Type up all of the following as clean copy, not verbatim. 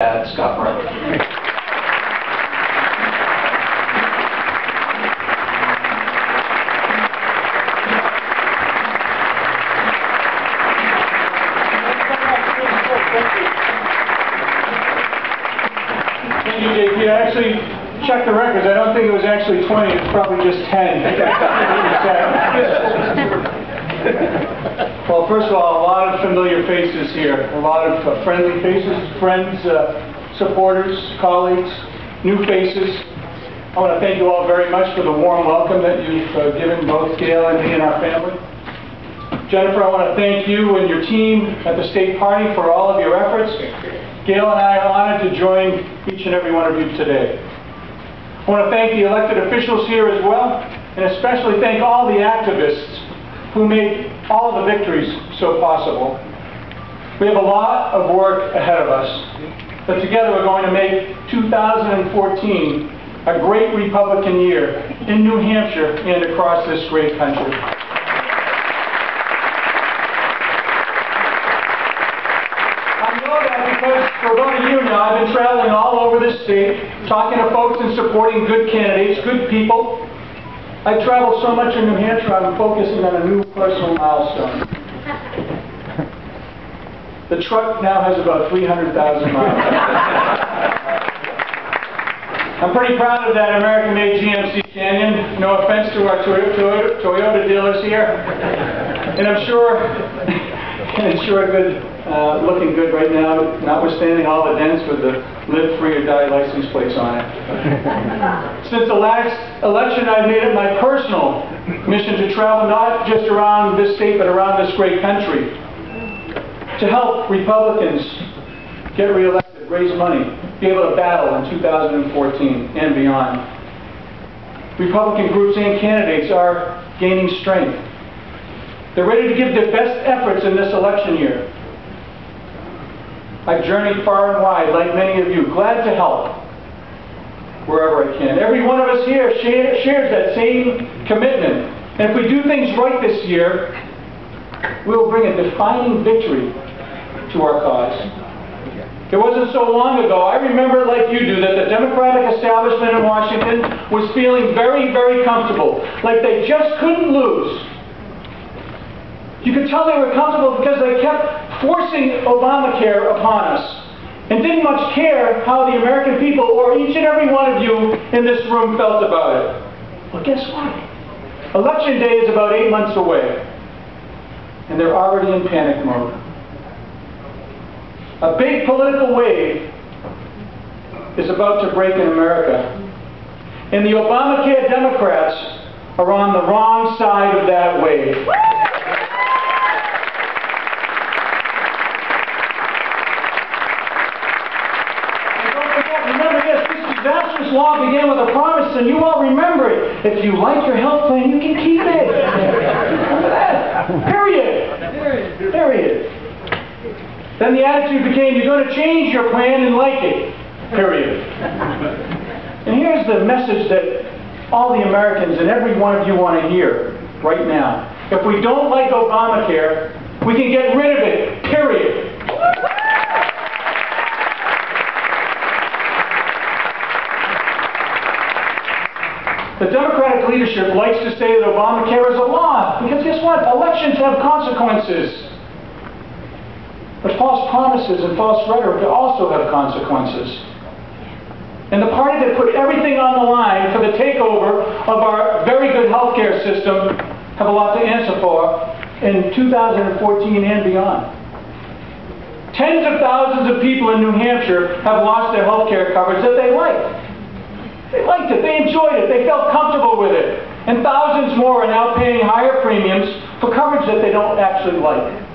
Scott Brown. Thank you, JP. I actually checked the records. I don't think it was actually 20. It's probably just 10. Well, first of all, a lot of familiar faces here. A lot of friendly faces, friends, supporters, colleagues, new faces. I want to thank you all very much for the warm welcome that you've given both Gail and me and our family. Jennifer, I want to thank you and your team at the state party for all of your efforts. Gail and I are honored to join each and every one of you today. I want to thank the elected officials here as well, and especially thank all the activists who made all the victories so possible. We have a lot of work ahead of us, but together we're going to make 2014 a great Republican year in New Hampshire and across this great country. Because for about a year now, I've been traveling all over this state, talking to folks and supporting good candidates, good people. I've traveled so much in New Hampshire, I'm focusing on a new personal milestone. The truck now has about 300,000 miles. I'm pretty proud of that American-made GMC Canyon. No offense to our Toyota dealers here. And I'm sure it's sure good. Looking good right now, notwithstanding all the dents with the live free or die license plates on it. Since the last election, I've made it my personal mission to travel not just around this state, but around this great country to help Republicans get reelected, raise money, be able to battle in 2014 and beyond. Republican groups and candidates are gaining strength. They're ready to give their best efforts in this election year. I've journeyed far and wide, like many of you, glad to help wherever I can. Every one of us here shares that same commitment. And if we do things right this year, we'll bring a defining victory to our cause. It wasn't so long ago, I remember like you do, that the Democratic establishment in Washington was feeling very, very comfortable, like they just couldn't lose. You could tell they were comfortable because they kept forcing Obamacare upon us and didn't much care how the American people, or each and every one of you in this room, felt about it. Well, guess what? Election day is about 8 months away, and they're already in panic mode. A big political wave is about to break in America, and the Obamacare Democrats are on the wrong side of that wave. Remember this disastrous law began with a promise, and you all remember it. If you like your health plan, you can keep it. Remember that. Period. Period. Then the attitude became, you're going to change your plan and like it. Period. And here's the message that all the Americans and every one of you want to hear right now. If we don't like Obamacare, we can get rid of it. Period. The Democratic leadership likes to say that Obamacare is a law, because guess what? Elections have consequences. But false promises and false rhetoric also have consequences. And the party that put everything on the line for the takeover of our very good healthcare system have a lot to answer for in 2014 and beyond. Tens of thousands of people in New Hampshire have lost their healthcare coverage that they liked. They liked it, they enjoyed it, they felt comfortable with it. And thousands more are now paying higher premiums for coverage that they don't actually like.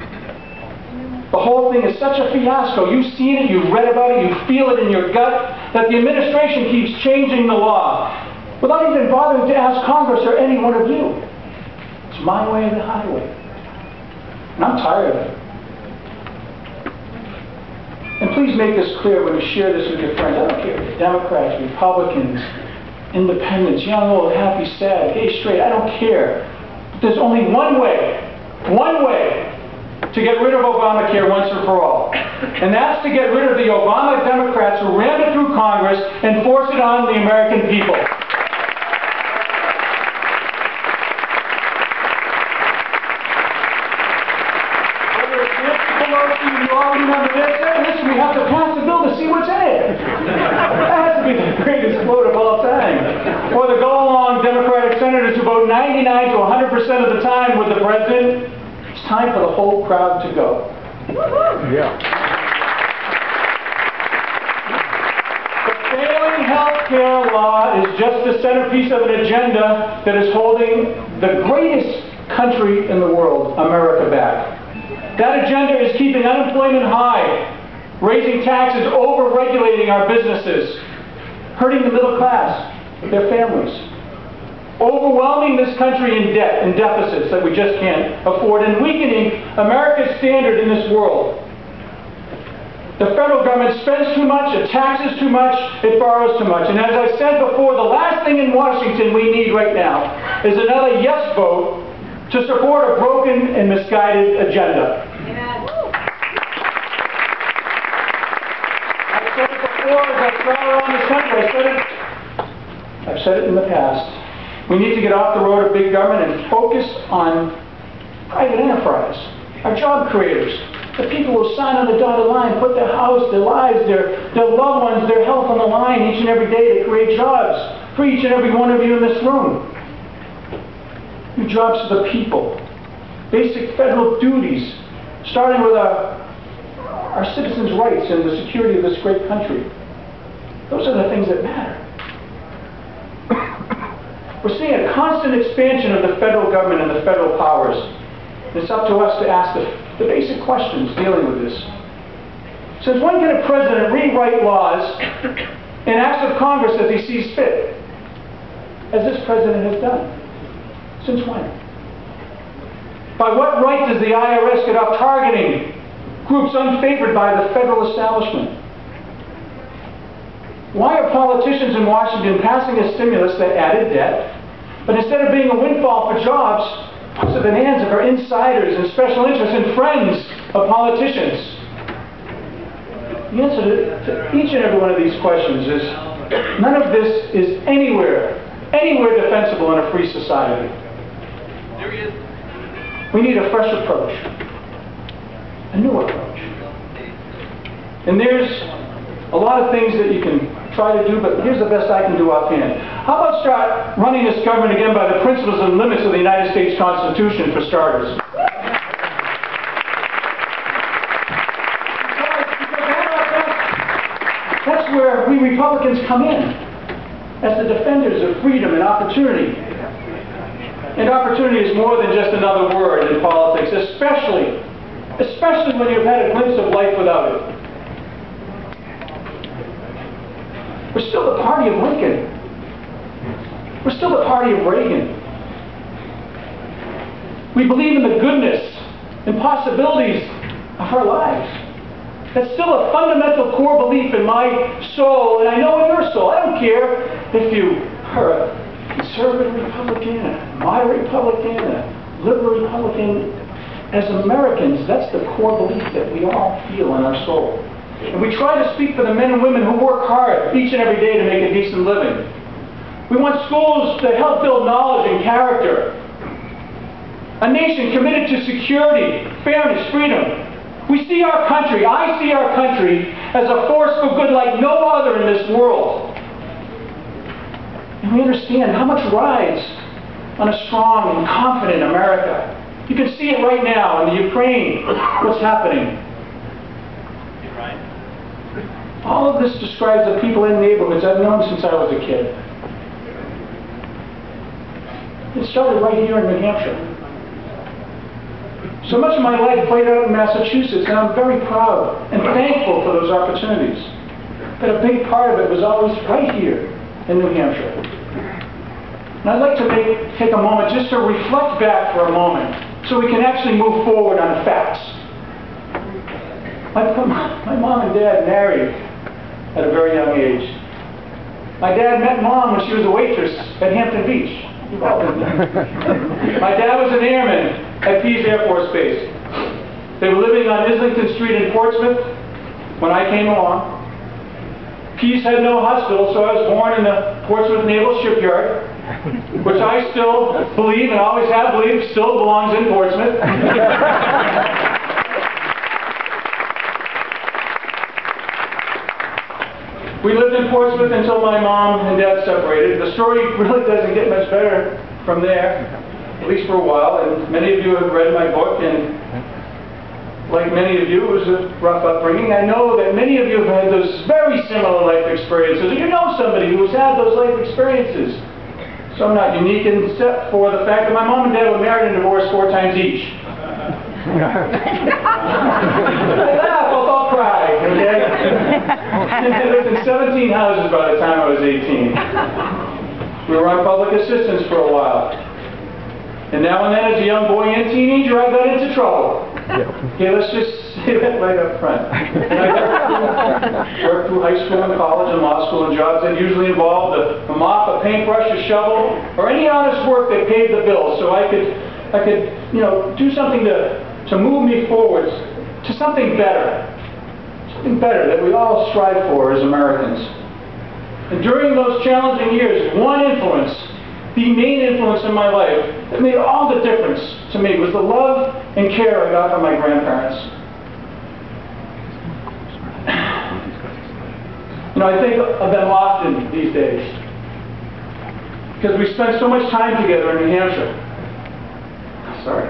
The whole thing is such a fiasco. You've seen it, you've read about it, you feel it in your gut, that the administration keeps changing the law without even bothering to ask Congress or any one of you. It's my way or the highway. And I'm tired of it. And please make this clear when you share this with your friends. I don't care if Democrats, Republicans, independents, young, old, happy, sad, gay, straight, I don't care. But there's only one way to get rid of Obamacare once and for all. And that's to get rid of the Obama Democrats who rammed it through Congress and force it on the American people. You all remember this? Listen, we have to pass the bill to see what's in it. That has to be the greatest quote of all time. Or the go-along Democratic senators who vote 99 to 100% of the time with the president. It's time for the whole crowd to go. Yeah. The failing health care law is just the centerpiece of an agenda that is holding the greatest country in the world, America, back. That agenda is keeping unemployment high, raising taxes, over-regulating our businesses, hurting the middle class, their families, overwhelming this country in debt and deficits that we just can't afford, and weakening America's standard in this world. The federal government spends too much, it taxes too much, it borrows too much. And as I said before, the last thing in Washington we need right now is another yes vote to support a broken and misguided agenda. Amen. I've said it before as I travel around this country. I've said it in the past. We need to get off the road of big government and focus on private enterprise, our job creators, the people who sign on the dotted line, put their house, their lives, their loved ones, their health on the line each and every day to create jobs for each and every one of you in this room. New jobs to the people, basic federal duties, starting with our citizens' rights and the security of this great country. Those are the things that matter. We're seeing a constant expansion of the federal government and the federal powers. It's up to us to ask the basic questions dealing with this. Since when can a president rewrite laws and acts of Congress as he sees fit, as this president has done? Since when? By what right does the IRS get off targeting groups unfavored by the federal establishment? Why are politicians in Washington passing a stimulus that added debt, but instead of being a windfall for jobs, puts it in the hands of our insiders and special interests and friends of politicians? The answer to each and every one of these questions is none of this is anywhere defensible in a free society. We need a fresh approach, a new approach. And there's a lot of things that you can try to do, but here's the best I can do offhand. How about start running this government again by the principles and limits of the United States Constitution, for starters? That's where we Republicans come in, as the defenders of freedom and opportunity. And opportunity is more than just another word in politics, especially when you've had a glimpse of life without it. We're still the party of Lincoln. We're still the party of Reagan. We believe in the goodness and possibilities of our lives. That's still a fundamental core belief in my soul, and I know in your soul. I don't care if you are a conservative Republican, a moderate Republican, a liberal Republican. As Americans, that's the core belief that we all feel in our soul. And we try to speak for the men and women who work hard each and every day to make a decent living. We want schools that help build knowledge and character. A nation committed to security, fairness, freedom. We see our country, I see our country as a force for good like no other in this world. And we understand how much rides on a strong and confident America. You can see it right now in the Ukraine, what's happening. All of this describes the people in neighborhoods I've known since I was a kid. It started right here in New Hampshire. So much of my life played out in Massachusetts, and I'm very proud and thankful for those opportunities. But a big part of it was always right here in New Hampshire. And I'd like to take a moment just to reflect back for a moment so we can actually move forward on facts. My mom and dad married at a very young age. My dad met Mom when she was a waitress at Hampton Beach. You've all been there. My dad was an airman at Pease Air Force Base. They were living on Islington Street in Portsmouth when I came along. Peace had no hospital, so I was born in the Portsmouth Naval Shipyard, which I still believe, and always have believed, still belongs in Portsmouth. We lived in Portsmouth until my mom and dad separated. The story really doesn't get much better from there, at least for a while, and many of you have read my book, and like many of you, it was a rough upbringing. I know that many of you have had those very similar life experiences. You know somebody who's had those life experiences. So I'm not unique except for the fact that my mom and dad were married and divorced 4 times each. I laugh, I'll cry. Okay? I lived in 17 houses by the time I was 18. We were on public assistance for a while. And now and then, as a young boy and teenager, I got into trouble. Okay, let's just say that right up front. And I worked through high school and college and law school and jobs that usually involved a mop, a paintbrush, a shovel, or any honest work that paid the bills, so I could, do something to move me forwards to something better that we all strive for as Americans. And during those challenging years, one influence, the main influence in my life that made all the difference to me was the love and care I got from my grandparents. I think of them often these days because we spent so much time together in New Hampshire. Sorry.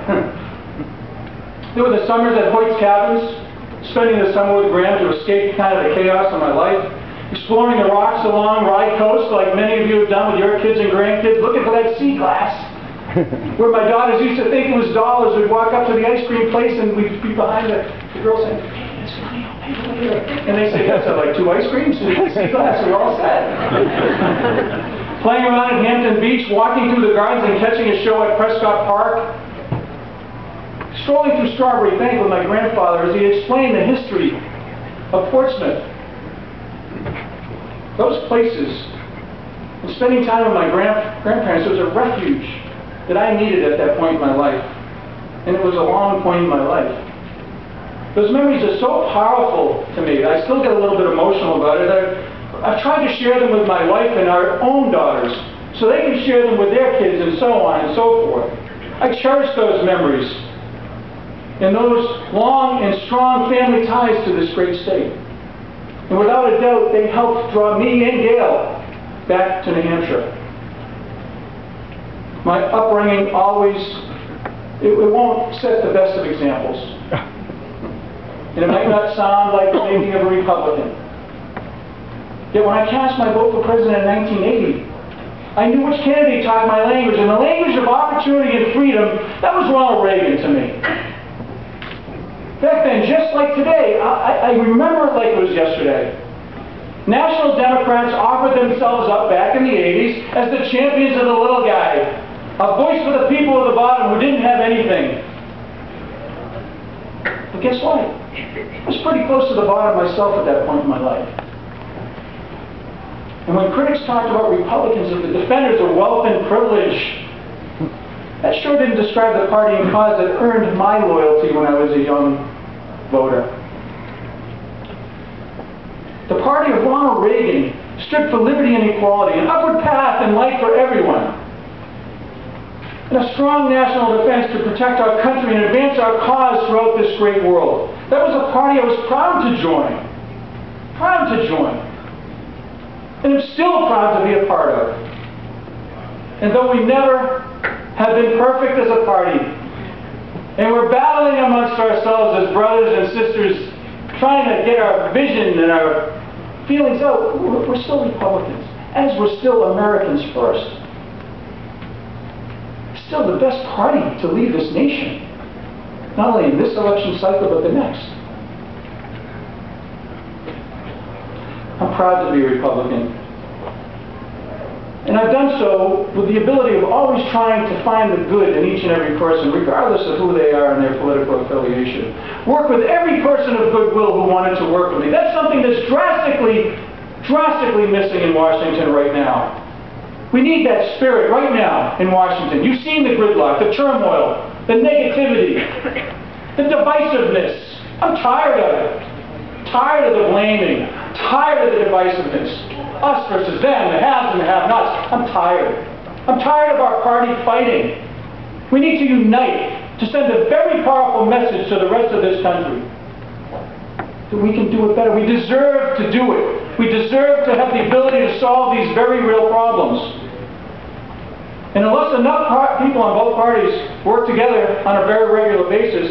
There were the summers at Hoyt's Cabins, spending the summer with Graham to escape kind of the chaos of my life, exploring the rocks along Rye Coast like many of you have done with your kids and grandkids, looking for that sea glass. Where my daughters used to think it was dollars. We'd walk up to the ice cream place and we'd be behind the girls saying, "Hey, it's money, I'll pay for it." And they say, "That's like 2 ice creams and a sea glass, we're all set." Playing around at Hampton Beach, walking through the gardens and catching a show at Prescott Park. Strolling through Strawberry Bank with my grandfather as he explained the history of Portsmouth. Those places, and spending time with my grandparents, was a refuge that I needed at that point in my life. And it was a long point in my life. Those memories are so powerful to me that I still get a little bit emotional about it. I've tried to share them with my wife and our own daughters so they can share them with their kids and so on and so forth. I cherish those memories and those long and strong family ties to this great state. And without a doubt, they helped draw me and Gail back to New Hampshire. My upbringing always, it won't set the best of examples. And it might not sound like the making of a Republican. Yet when I cast my vote for president in 1980, I knew which candidate talked my language, and the language of opportunity and freedom, that was Ronald Reagan to me. Back then, just like today, I remember it like it was yesterday. National Democrats offered themselves up back in the 80s as the champions of the little guy, a voice for the people at the bottom who didn't have anything. But guess what? I was pretty close to the bottom myself at that point in my life. And when critics talked about Republicans as the defenders of wealth and privilege, that sure didn't describe the party and cause that earned my loyalty when I was a young voter. The party of Ronald Reagan stood for liberty and equality, an upward path and light for everyone, and a strong national defense to protect our country and advance our cause throughout this great world. That was a party I was proud to join. Proud to join. And I'm still proud to be a part of. And though we never have been perfect as a party, and we're battling amongst ourselves as brothers and sisters, trying to get our vision and our feelings out, we're still Republicans, as we're still Americans first. Still the best party to lead this nation, not only in this election cycle, but the next. I'm proud to be a Republican. And I've done so with the ability of always trying to find the good in each and every person, regardless of who they are and their political affiliation. Work with every person of goodwill who wanted to work with me. That's something that's drastically missing in Washington right now. We need that spirit right now in Washington. You've seen the gridlock, the turmoil, the negativity. The divisiveness. I'm tired of it. Tired of the blaming. Tired of the divisiveness. Us versus them, the haves and the have-nots. I'm tired. I'm tired of our party fighting. We need to unite to send a very powerful message to the rest of this country. That we can do it better. We deserve to do it. We deserve to have the ability to solve these very real problems. And unless enough people on both parties work together on a very regular basis,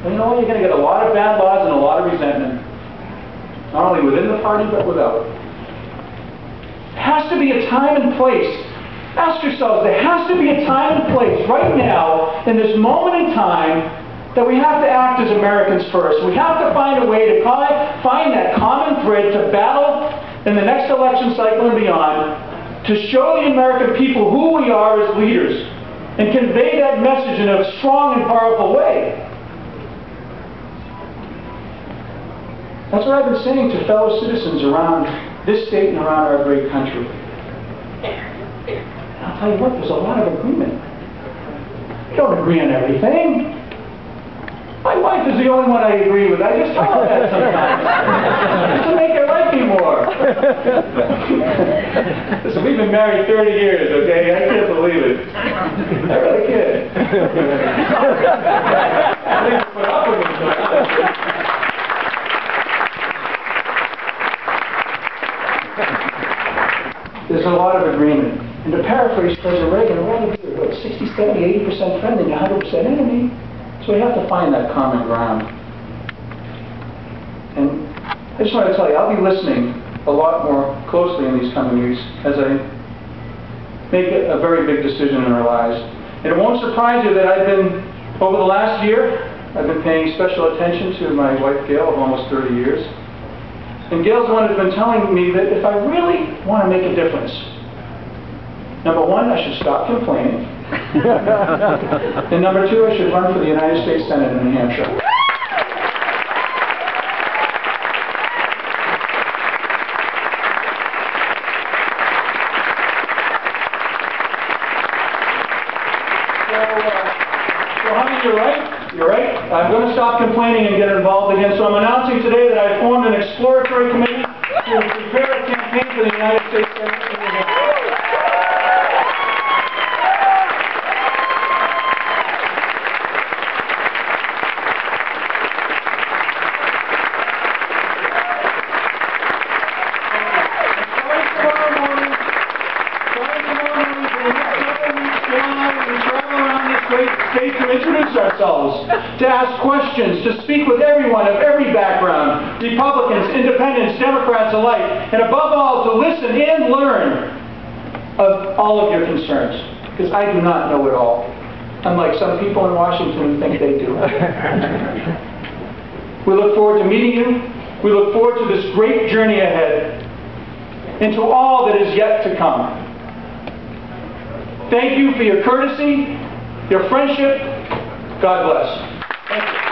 you know what? You're going to get a lot of bad laws and a lot of resentment. Not only within the party, but without. There has to be a time and place. Ask yourselves, there has to be a time and place right now, in this moment in time, that we have to act as Americans first. We have to find a way to find that common thread to battle in the next election cycle and beyond, to show the American people who we are as leaders, and convey that message in a strong and powerful way. That's what I've been saying to fellow citizens around this state and around our great country. And I'll tell you what, there's a lot of agreement. We don't agree on everything. My wife is the only one I agree with. I just tell her that sometimes. Just to make her like me more. Listen, we've been married 30 years, okay? I can't believe it. I really can't. I think you put up with me sometimes. There's a lot of agreement. And to paraphrase President Reagan, a lot of you are 60, 70, 80% friendly and 100% enemy. So we have to find that common ground. And I just want to tell you, I'll be listening a lot more closely in these coming weeks as I make a very big decision in our lives. And it won't surprise you that over the last year, I've been paying special attention to my wife Gail of almost 30 years. And Gail's the one who's been telling me that if I really want to make a difference, number one, I should stop complaining. And number two, I should run for the United States Senate in New Hampshire. So honey, you're right. You're right. I'm going to stop complaining and get involved again. So I'm announcing today that I formed an exploratory committee to prepare a campaign for the United States Senate in New Hampshire. State to introduce ourselves, to ask questions, to speak with everyone of every background, Republicans, Independents, Democrats alike, and above all, to listen and learn of all of your concerns, because I do not know it all, unlike some people in Washington who think they do. We look forward to meeting you. We look forward to this great journey ahead, and to all that is yet to come. Thank you for your courtesy, your friendship. God bless. Thank you.